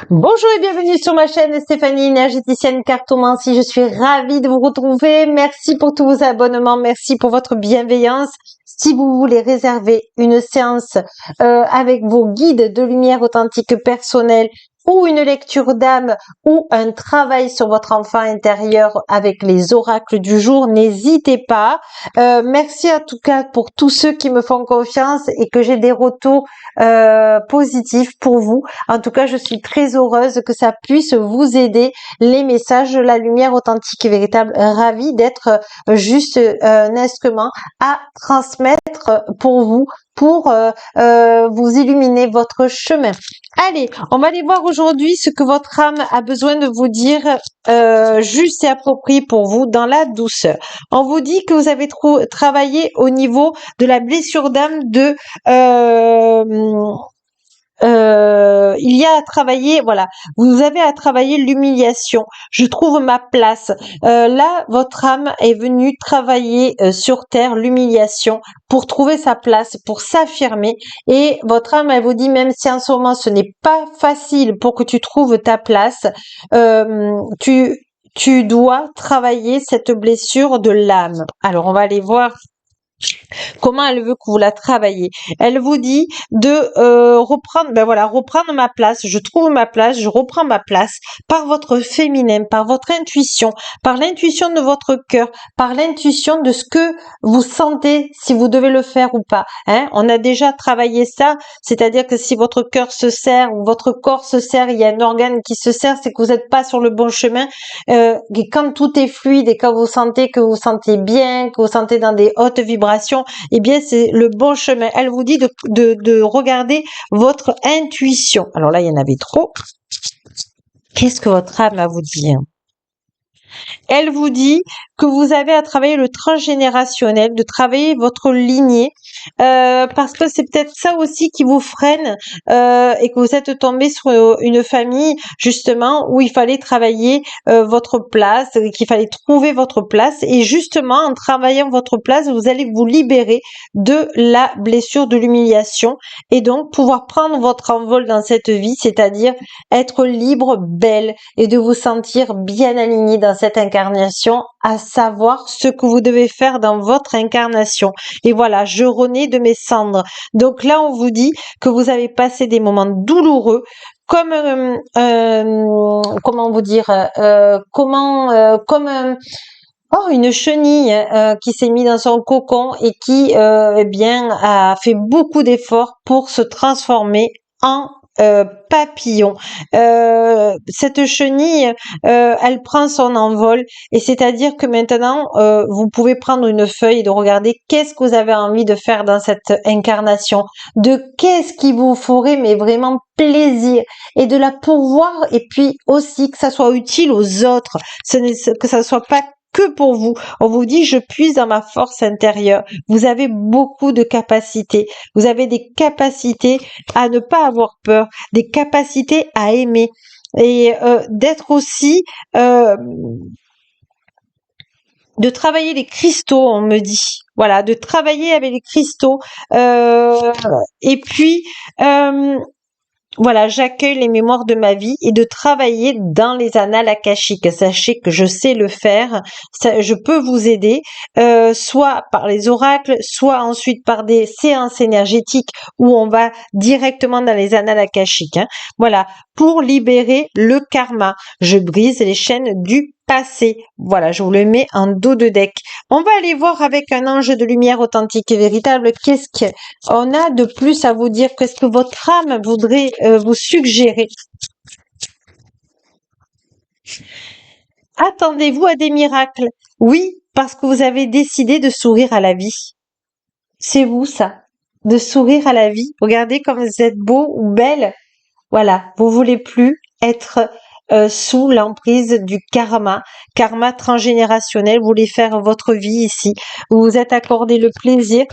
Bonjour et bienvenue sur ma chaîne Stéphanie, énergéticienne cartomancie. Je suis ravie de vous retrouver. Merci pour tous vos abonnements. Merci pour votre bienveillance. Si vous voulez réserver une séance avec vos guides de lumière authentique personnelle ou une lecture d'âme ou un travail sur votre enfant intérieur avec les oracles du jour, n'hésitez pas. Merci en tout cas pour tous ceux qui me font confiance et que j'ai des retours positifs pour vous. En tout cas, je suis très heureuse que ça puisse vous aider, les messages de la lumière authentique et véritable. Ravie d'être juste un instrument à transmettre pour vous, pour vous illuminer votre chemin. Allez, on va aller voir aujourd'hui ce que votre âme a besoin de vous dire juste et approprié pour vous dans la douceur. On vous dit que vous avez travaillé au niveau de la blessure d'âme de il y a à travailler, voilà, vous avez à travailler l'humiliation. Je trouve ma place. Là, votre âme est venue travailler sur terre l'humiliation pour trouver sa place, pour s'affirmer. Et votre âme, elle vous dit, même si en ce moment ce n'est pas facile pour que tu trouves ta place, tu dois travailler cette blessure de l'âme. Alors, on va aller voir comment elle veut que vous la travaillez. Elle vous dit de reprendre, ben voilà, reprendre ma place. Je trouve ma place, je reprends ma place par votre féminin, par votre intuition, par l'intuition de votre cœur, par l'intuition de ce que vous sentez, si vous devez le faire ou pas. Hein, on a déjà travaillé ça, c'est-à-dire que si votre cœur se serre ou votre corps se serre, il y a un organe qui se serre, c'est que vous n'êtes pas sur le bon chemin. Et quand tout est fluide et quand vous sentez que vous sentez bien, que vous sentez dans des hautes vibrations, eh bien, c'est le bon chemin. Elle vous dit de regarder votre intuition. Alors là, il y en avait trop. Qu'est-ce que votre âme a à vous dire? Elle vous dit que vous avez à travailler le transgénérationnel, de travailler votre lignée, parce que c'est peut-être ça aussi qui vous freine et que vous êtes tombé sur une famille justement où il fallait travailler votre place, qu'il fallait trouver votre place et justement en travaillant votre place, vous allez vous libérer de la blessure de l'humiliation et donc pouvoir prendre votre envol dans cette vie, c'est-à-dire être libre, belle et de vous sentir bien aligné dans cette incarnation, à savoir ce que vous devez faire dans votre incarnation. Et voilà, je renais de mes cendres. Donc là, on vous dit que vous avez passé des moments douloureux, comme comment vous dire, comme une chenille qui s'est mise dans son cocon et qui eh bien a fait beaucoup d'efforts pour se transformer en papillon. Cette chenille, elle prend son envol et c'est-à-dire que maintenant, vous pouvez prendre une feuille et de regarder qu'est-ce que vous avez envie de faire dans cette incarnation, de qu'est-ce qui vous ferait mais vraiment plaisir et de la pourvoir et puis aussi que ça soit utile aux autres, que ça soit pas que pour vous. On vous dit, je puise dans ma force intérieure. Vous avez beaucoup de capacités. Vous avez des capacités à ne pas avoir peur, des capacités à aimer et d'être aussi de travailler les cristaux, on me dit. Voilà, de travailler avec les cristaux. Et puis, voilà, j'accueille les mémoires de ma vie et de travailler dans les annales akashiques. Sachez que je sais le faire, je peux vous aider, soit par les oracles, soit ensuite par des séances énergétiques où on va directement dans les annales akashiques. Hein. Voilà, pour libérer le karma. Je brise les chaînes du passé. Voilà, je vous le mets en dos de deck. On va aller voir avec un ange de lumière authentique et véritable qu'est-ce qu'on a de plus à vous dire, qu'est-ce que votre âme voudrait vous suggérer. Attendez-vous à des miracles? Oui, parce que vous avez décidé de sourire à la vie. C'est vous ça, de sourire à la vie. Regardez comme vous êtes beau ou belle. Voilà, vous voulez plus être sous l'emprise du karma transgénérationnel. Vous voulez faire votre vie ici. Vous vous êtes accordé le plaisir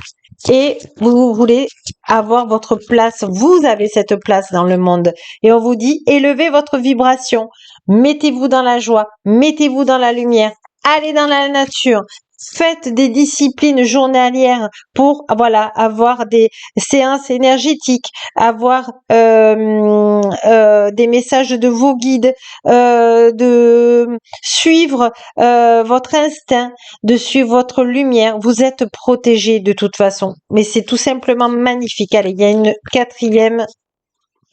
et vous voulez avoir votre place. Vous avez cette place dans le monde. Et on vous dit, élevez votre vibration. Mettez-vous dans la joie. Mettez-vous dans la lumière. Allez dans la nature. Faites des disciplines journalières pour, voilà, avoir des séances énergétiques, avoir des messages de vos guides, de suivre votre instinct, de suivre votre lumière. Vous êtes protégé de toute façon. Mais c'est tout simplement magnifique. Allez, il y a une quatrième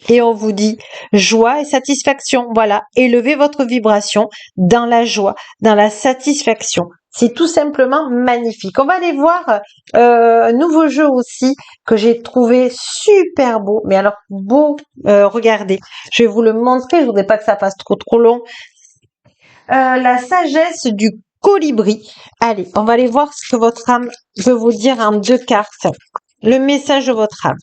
et on vous dit joie et satisfaction. Voilà, élevez votre vibration dans la joie, dans la satisfaction. C'est tout simplement magnifique. On va aller voir un nouveau jeu aussi que j'ai trouvé super beau. Mais alors beau, regardez, je vais vous le montrer. Je voudrais pas que ça fasse trop long. La sagesse du colibri. Allez, on va aller voir ce que votre âme veut vous dire en 2 cartes. Le message de votre âme.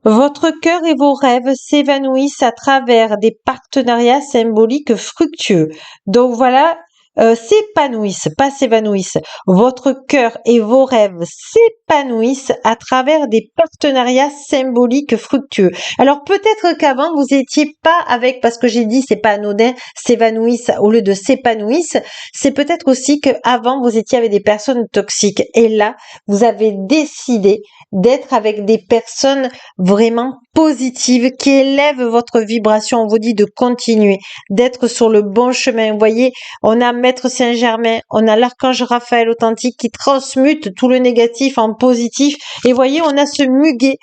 Votre cœur et vos rêves s'évanouissent à travers des partenariats symboliques fructueux. Donc voilà, s'épanouissent, pas s'évanouissent. Votre cœur et vos rêves s'épanouissent à travers des partenariats symboliques fructueux. Alors peut-être qu'avant vous étiez pas avec, parce que j'ai dit c'est pas anodin, s'évanouissent au lieu de s'épanouissent. C'est peut-être aussi qu'avant vous étiez avec des personnes toxiques et là vous avez décidé d'être avec des personnes vraiment positives qui élèvent votre vibration. On vous dit de continuer, d'être sur le bon chemin. Vous voyez, on a Maître Saint-Germain, on a l'archange Raphaël authentique qui transmute tout le négatif en positif. Et voyez, on a ce muguet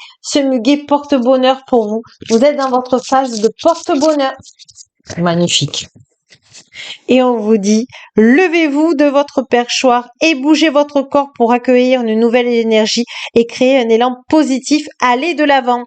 porte-bonheur pour vous. Vous êtes dans votre phase de porte-bonheur. Magnifique. Et on vous dit, levez-vous de votre perchoir et bougez votre corps pour accueillir une nouvelle énergie et créer un élan positif. Allez de l'avant.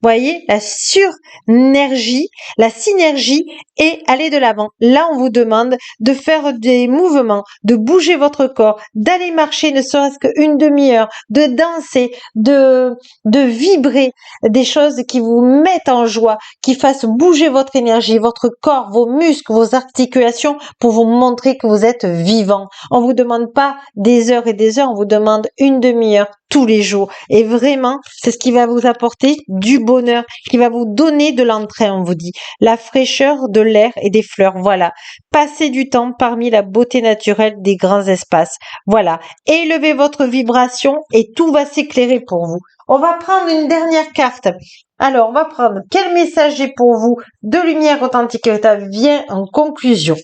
Voyez, la surnergie, la synergie et aller de l'avant. Là, on vous demande de faire des mouvements, de bouger votre corps, d'aller marcher ne serait-ce qu'une demi-heure, de danser, de vibrer, des choses qui vous mettent en joie, qui fassent bouger votre énergie, votre corps, vos muscles, vos articulations pour vous montrer que vous êtes vivant. On vous demande pas des heures et des heures, on vous demande une demi-heure tous les jours. Et vraiment, c'est ce qui va vous apporter du bonheur, qui va vous donner de l'entrain, on vous dit. La fraîcheur de l'air et des fleurs, voilà. Passez du temps parmi la beauté naturelle des grands espaces. Voilà. Élevez votre vibration et tout va s'éclairer pour vous. On va prendre une dernière carte. Alors, on va prendre quel message j'ai pour vous de lumière authentique vient en conclusion.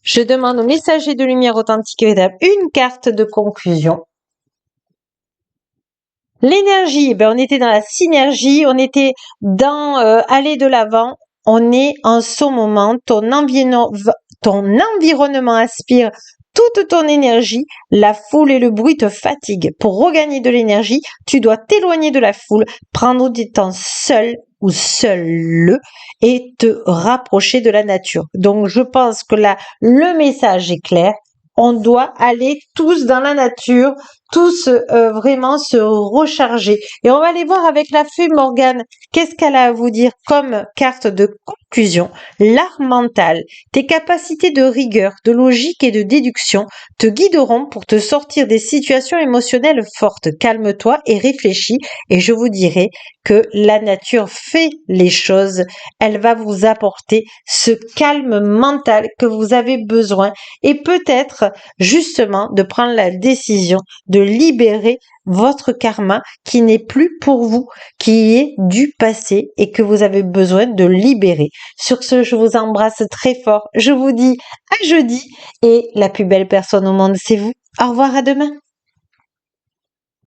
Je demande au messager de lumière authentique une carte de conclusion. L'énergie, on était dans la synergie, on était dans aller de l'avant, on est en ce moment, ton environnement aspire toute ton énergie, la foule et le bruit te fatiguent. Pour regagner de l'énergie, tu dois t'éloigner de la foule, prendre du temps seul ou seul et te rapprocher de la nature. Donc je pense que là, le message est clair. On doit aller tous dans la nature, tous vraiment se recharger. Et on va aller voir avec la fée Morgane, qu'est-ce qu'elle a à vous dire comme carte de conclusion. L'art mental, tes capacités de rigueur, de logique et de déduction te guideront pour te sortir des situations émotionnelles fortes. Calme-toi et réfléchis et je vous dirai que la nature fait les choses. Elle va vous apporter ce calme mental que vous avez besoin et peut-être justement de prendre la décision de libérer votre karma qui n'est plus pour vous, qui est du passé et que vous avez besoin de libérer. Sur ce, je vous embrasse très fort. Je vous dis à jeudi et la plus belle personne au monde, c'est vous. Au revoir, à demain.